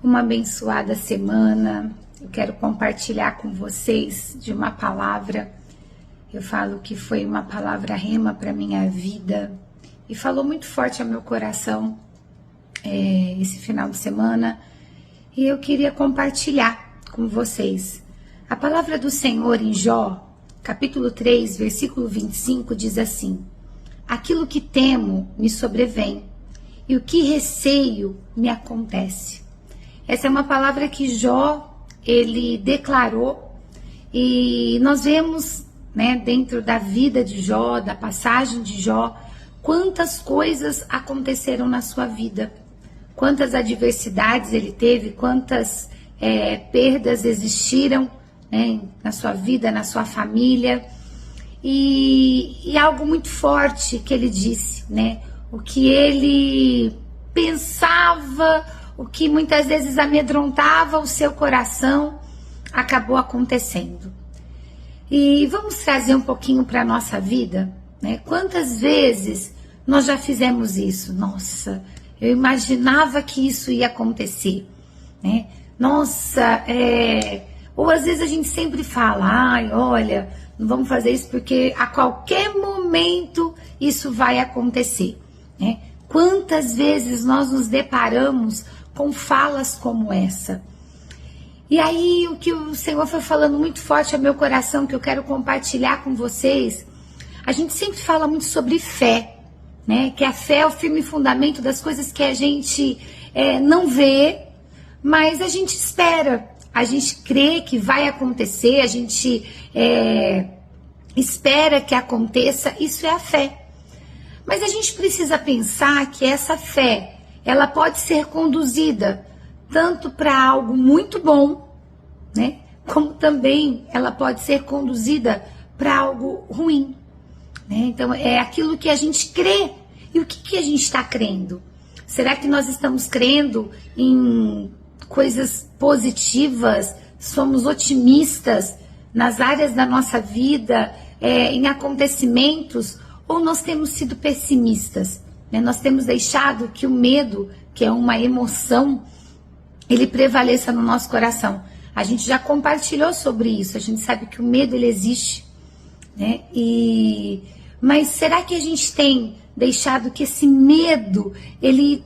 uma abençoada semana. Eu quero compartilhar com vocês de uma palavra. Eu falo que foi uma palavra rema para minha vida e falou muito forte ao meu coração esse final de semana, e eu queria compartilhar com vocês. A palavra do Senhor em Jó, capítulo 3, versículo 25, diz assim: aquilo que temo me sobrevém, e o que receio me acontece. Essa é uma palavra que Jó, ele declarou, e nós vemos, dentro da vida de Jó, da passagem de Jó, quantas coisas aconteceram na sua vida, quantas adversidades ele teve, quantas perdas existiram na sua vida, na sua família, e algo muito forte que ele disse, o que ele pensava, o que muitas vezes amedrontava o seu coração, acabou acontecendo. E vamos trazer um pouquinho para a nossa vida, Quantas vezes nós já fizemos isso? Nossa, eu imaginava que isso ia acontecer, Nossa, ou às vezes a gente sempre fala, ai, olha, não vamos fazer isso porque a qualquer momento isso vai acontecer, Quantas vezes nós nos deparamos com falas como essa? E aí o que o Senhor foi falando muito forte ao meu coração, que eu quero compartilhar com vocês, a gente sempre fala muito sobre fé, que a fé é o firme fundamento das coisas que a gente não vê, mas a gente espera, a gente crê que vai acontecer, a gente espera que aconteça, isso é a fé. Mas a gente precisa pensar que essa fé, ela pode ser conduzida tanto para algo muito bom, como também ela pode ser conduzida para algo ruim. Então é aquilo que a gente crê. E o que a gente está crendo? Será que nós estamos crendo em coisas positivas? Somos otimistas nas áreas da nossa vida, em acontecimentos? Ou nós temos sido pessimistas? Nós temos deixado que o medo, que é uma emoção, ele prevaleça no nosso coração. A gente já compartilhou sobre isso, a gente sabe que o medo ele existe, mas será que a gente tem deixado que esse medo ele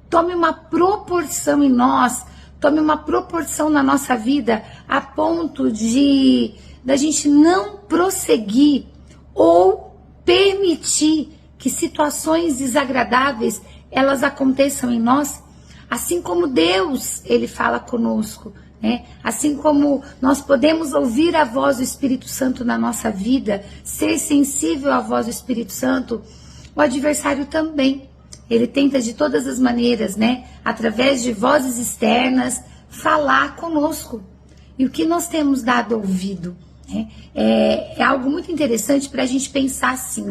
tome uma proporção em nós, tome uma proporção na nossa vida, a ponto de da gente não prosseguir ou permitir que situações desagradáveis elas aconteçam em nós? Assim como Deus, ele fala conosco, assim como nós podemos ouvir a voz do Espírito Santo na nossa vida, ser sensível à voz do Espírito Santo, o adversário também. Ele tenta de todas as maneiras, através de vozes externas, falar conosco. E o que nós temos dado ouvido? É algo muito interessante para a gente pensar assim,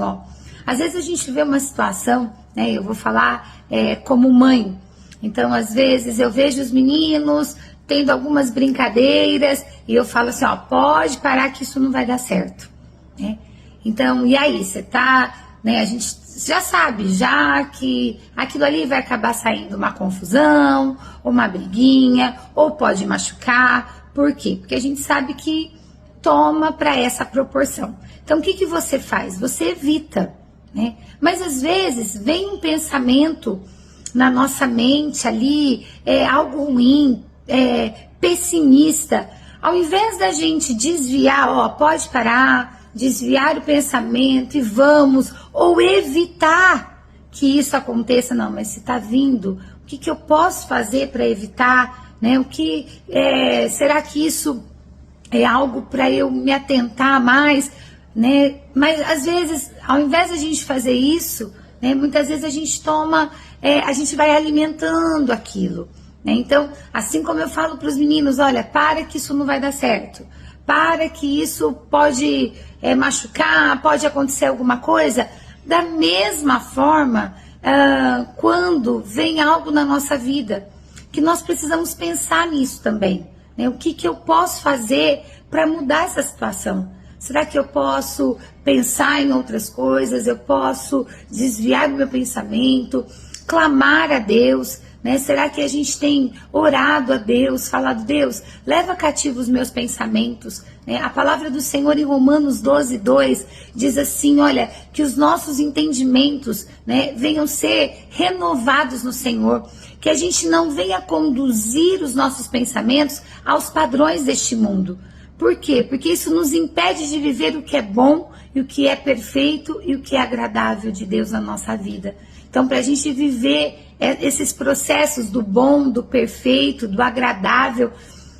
Às vezes a gente vê uma situação, eu vou falar como mãe. Então, às vezes, eu vejo os meninos tendo algumas brincadeiras e eu falo assim, pode parar que isso não vai dar certo. Então, e aí, você tá, a gente já sabe, já que aquilo ali vai acabar saindo uma confusão, ou uma briguinha, ou pode machucar. Por quê? Porque a gente sabe que toma para essa proporção. Então, o que você faz? Você evita, Mas, às vezes, vem um pensamento na nossa mente ali, algo ruim, pessimista. Ao invés da gente desviar, pode parar, desviar o pensamento e vamos, ou evitar que isso aconteça, não, mas se está vindo, o que eu posso fazer para evitar, será que isso é algo para eu me atentar mais, Mas às vezes, ao invés da gente fazer isso, muitas vezes a gente toma, a gente vai alimentando aquilo, Então, assim como eu falo para os meninos, olha, para que isso não vai dar certo, para que isso pode machucar, pode acontecer alguma coisa, da mesma forma, quando vem algo na nossa vida, que nós precisamos pensar nisso também, O que eu posso fazer para mudar essa situação? Será que eu posso pensar em outras coisas? Eu posso desviar o meu pensamento, clamar a Deus, né? Será que a gente tem orado a Deus, falado, Deus, leva cativo os meus pensamentos, né? A palavra do Senhor em Romanos 12:2 diz assim, olha, que os nossos entendimentos, né, venham ser renovados no Senhor, que a gente não venha conduzir os nossos pensamentos aos padrões deste mundo. Por quê? Porque isso nos impede de viver o que é bom e o que é perfeito e o que é agradável de Deus na nossa vida. Então, para a gente viver esses processos do bom, do perfeito, do agradável,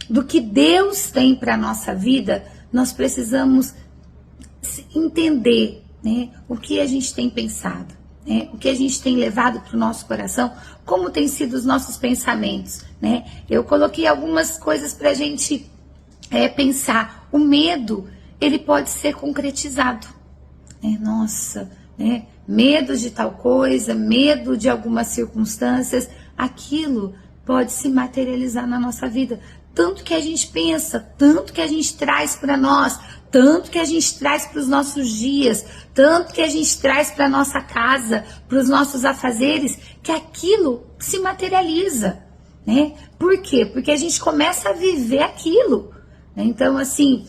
do que Deus tem para a nossa vida, nós precisamos entender, né, o que a gente tem pensado, né, o que a gente tem levado para o nosso coração, como tem sido os nossos pensamentos, né? Eu coloquei algumas coisas para a gente pensar. O medo, ele pode ser concretizado. Nossa, né? Medo de tal coisa, medo de algumas circunstâncias, aquilo pode se materializar na nossa vida. Tanto que a gente pensa, tanto que a gente traz para nós, tanto que a gente traz para os nossos dias, tanto que a gente traz para a nossa casa, para os nossos afazeres, que aquilo se materializa, né? Por quê? Porque a gente começa a viver aquilo. Então, assim,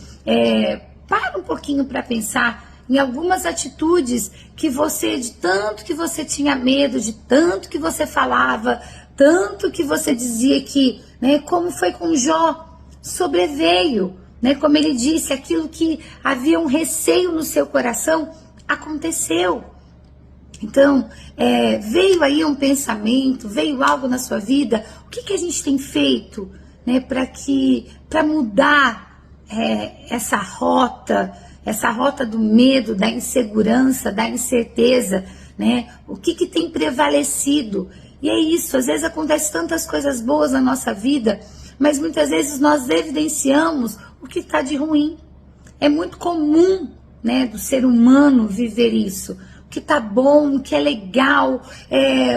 para um pouquinho para pensar em algumas atitudes que você, de tanto que você tinha medo, de tanto que você falava, tanto que você dizia que, né, como foi com Jó, sobreveio, né, como ele disse, aquilo que havia um receio no seu coração, aconteceu. Então, veio aí um pensamento, veio algo na sua vida, o que a gente tem feito, né, para mudar essa rota do medo, da insegurança, da incerteza, né? O que tem prevalecido? E é isso, às vezes acontece tantas coisas boas na nossa vida, mas muitas vezes nós evidenciamos o que está de ruim. É muito comum, né, do ser humano viver isso. O que está bom, o que é legal,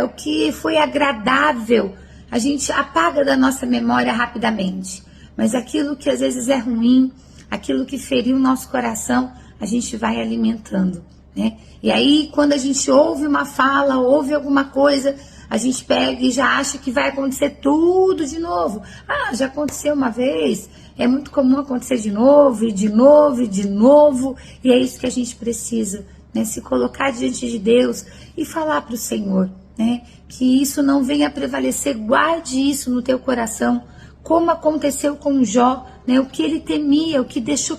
o que foi agradável, a gente apaga da nossa memória rapidamente. Mas aquilo que às vezes é ruim, aquilo que feriu o nosso coração, a gente vai alimentando, né? E aí, quando a gente ouve uma fala, ouve alguma coisa, a gente pega e já acha que vai acontecer tudo de novo. Ah, já aconteceu uma vez, é muito comum acontecer de novo, e de novo, e de novo, e é isso que a gente precisa, né? Se colocar diante de Deus e falar para o Senhor, né? Que isso não venha a prevalecer, guarde isso no teu coração, como aconteceu com Jó, né? O que ele temia, o que deixou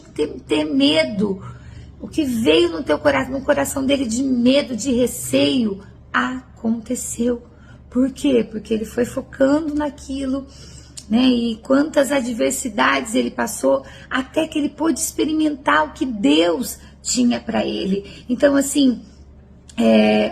ter medo, o que veio no teu coração, no coração dele de medo, de receio, aconteceu. Por quê? Porque ele foi focando naquilo, né? E quantas adversidades ele passou, até que ele pôde experimentar o que Deus tinha para ele. Então, assim,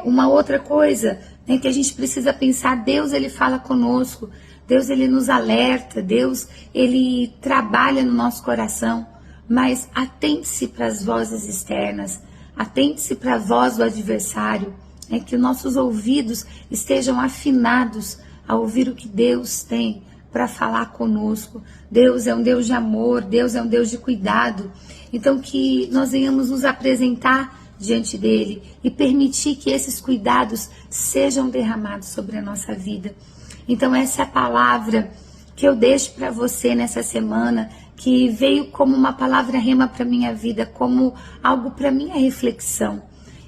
uma outra coisa, né, que a gente precisa pensar, Deus, ele fala conosco, Deus, ele nos alerta, Deus, ele trabalha no nosso coração, mas atente-se para as vozes externas, atente-se para a voz do adversário, né, que os nossos ouvidos estejam afinados a ouvir o que Deus tem para falar conosco. Deus é um Deus de amor, Deus é um Deus de cuidado, então que nós venhamos nos apresentar diante dele e permitir que esses cuidados sejam derramados sobre a nossa vida. Então essa é a palavra que eu deixo para você nessa semana, que veio como uma palavra rema para minha vida, como algo para minha reflexão.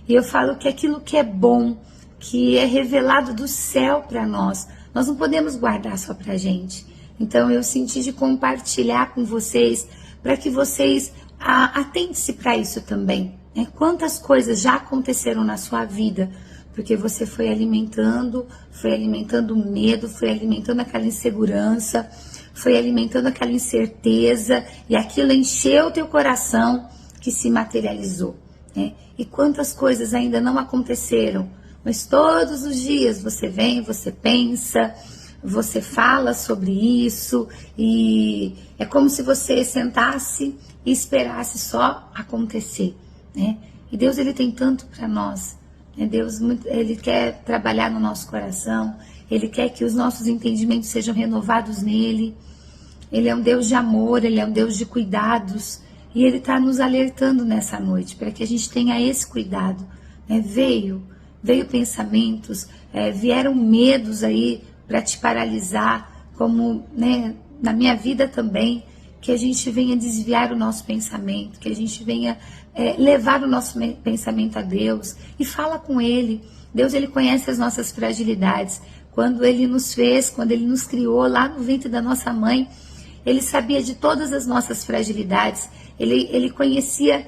E eu falo que aquilo que é bom, que é revelado do céu para nós não podemos guardar só para a gente. Então eu senti de compartilhar com vocês, para que vocês atentem-se para isso também. Né? Quantas coisas já aconteceram na sua vida, porque você foi alimentando o medo, foi alimentando aquela insegurança, foi alimentando aquela incerteza, e aquilo encheu o teu coração, que se materializou, né? E quantas coisas ainda não aconteceram, mas todos os dias você vem, você pensa, você fala sobre isso, e é como se você sentasse e esperasse só acontecer, né? E Deus, ele tem tanto para nós. Deus, ele quer trabalhar no nosso coração, ele quer que os nossos entendimentos sejam renovados nele. Ele é um Deus de amor, ele é um Deus de cuidados, e ele está nos alertando nessa noite para que a gente tenha esse cuidado. Veio pensamentos, vieram medos aí para te paralisar, como, né, na minha vida também, que a gente venha desviar o nosso pensamento, que a gente venha levar o nosso pensamento a Deus e fala com Ele. Deus, Ele conhece as nossas fragilidades. Quando Ele nos fez, quando Ele nos criou lá no ventre da nossa mãe, Ele sabia de todas as nossas fragilidades, Ele conhecia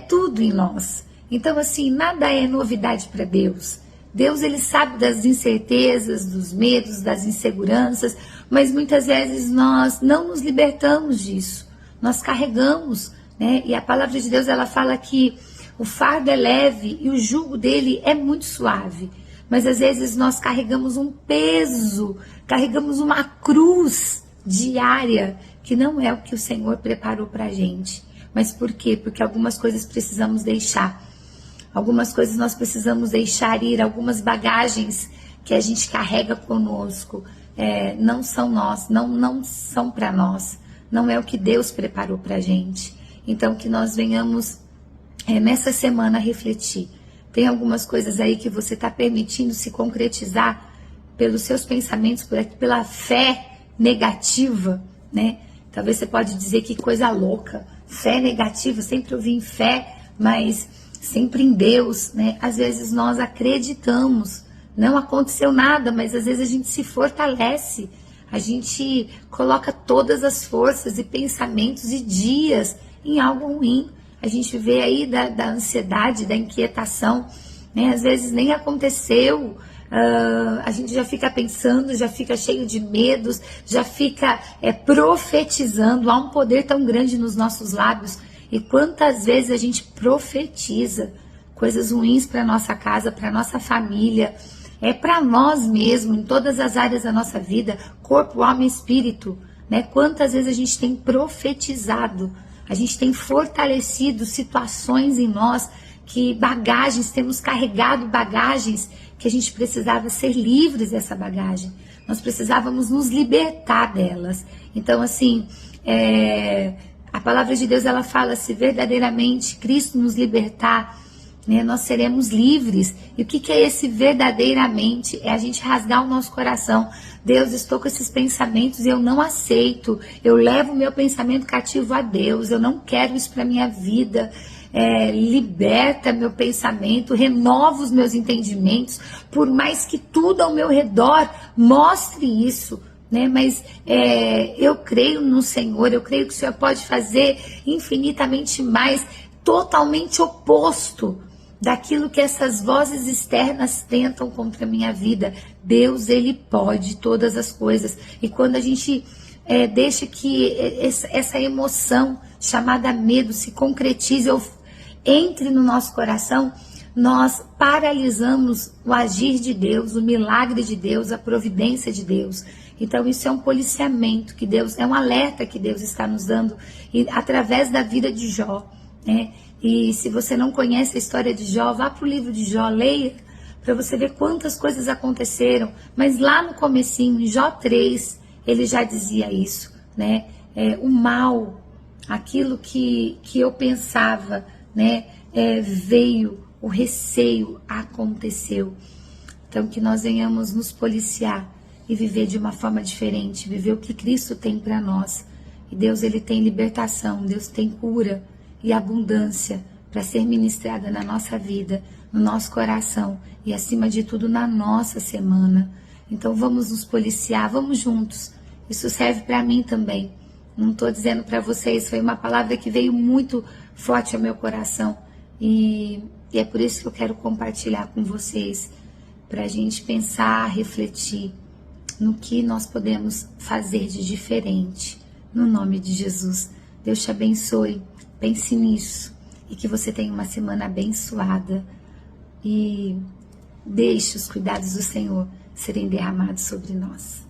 tudo em nós. Então, assim, nada é novidade para Deus. Deus, Ele sabe das incertezas, dos medos, das inseguranças, mas muitas vezes nós não nos libertamos disso. Nós carregamos, né? E a palavra de Deus, ela fala que o fardo é leve e o jugo dele é muito suave. Mas às vezes nós carregamos um peso, carregamos uma cruz diária, que não é o que o Senhor preparou para a gente. Mas por quê? Porque algumas coisas precisamos deixar. Algumas coisas nós precisamos deixar ir, algumas bagagens que a gente carrega conosco, não são nós, não são para nós, não é o que Deus preparou para a gente. Então que nós venhamos nessa semana refletir. Tem algumas coisas aí que você está permitindo se concretizar pelos seus pensamentos, pela fé negativa, né? Talvez você pode dizer que coisa louca, fé negativa, sempre ouvi em fé, mas sempre em Deus, né? Às vezes nós acreditamos, não aconteceu nada, mas às vezes a gente se fortalece, a gente coloca todas as forças e pensamentos e dias em algo ruim. A gente vê aí da ansiedade, da inquietação, né? Às vezes nem aconteceu, a gente já fica pensando, já fica cheio de medos, já fica profetizando. Há um poder tão grande nos nossos lábios. E quantas vezes a gente profetiza coisas ruins para nossa casa, para nossa família, para nós mesmos, em todas as áreas da nossa vida, corpo, alma e espírito, né? Quantas vezes a gente tem profetizado, a gente tem fortalecido situações em nós, que bagagens, temos carregado bagagens que a gente precisava ser livres dessa bagagem. Nós precisávamos nos libertar delas. Então, assim, a palavra de Deus, ela fala, se verdadeiramente Cristo nos libertar, né, nós seremos livres. E o que é esse verdadeiramente? É a gente rasgar o nosso coração. Deus, estou com esses pensamentos e eu não aceito. Eu levo o meu pensamento cativo a Deus. Eu não quero isso para minha vida. Liberta meu pensamento, renova os meus entendimentos, por mais que tudo ao meu redor mostre isso, né? Mas eu creio no Senhor, eu creio que o Senhor pode fazer infinitamente mais, totalmente oposto daquilo que essas vozes externas tentam contra a minha vida. Deus, Ele pode todas as coisas. E quando a gente deixa que essa emoção chamada medo se concretize ou entre no nosso coração, nós paralisamos o agir de Deus, o milagre de Deus, a providência de Deus. Então isso é um policiamento que Deus, é um alerta que Deus está nos dando através da vida de Jó, né? E se você não conhece a história de Jó, vá para o livro de Jó, leia, para você ver quantas coisas aconteceram. Mas lá no comecinho, em Jó 3, ele já dizia isso, né? O mal, aquilo que eu pensava, né? Veio, o receio aconteceu. Então que nós venhamos nos policiar e viver de uma forma diferente, viver o que Cristo tem para nós. E Deus, Ele tem libertação, Deus tem cura e abundância para ser ministrada na nossa vida, no nosso coração e acima de tudo na nossa semana. Então vamos nos policiar, vamos juntos. Isso serve para mim também. Não estou dizendo para vocês, foi uma palavra que veio muito forte ao meu coração. E é por isso que eu quero compartilhar com vocês, para a gente pensar, refletir no que nós podemos fazer de diferente. No nome de Jesus, Deus te abençoe, pense nisso e que você tenha uma semana abençoada e deixe os cuidados do Senhor serem derramados sobre nós.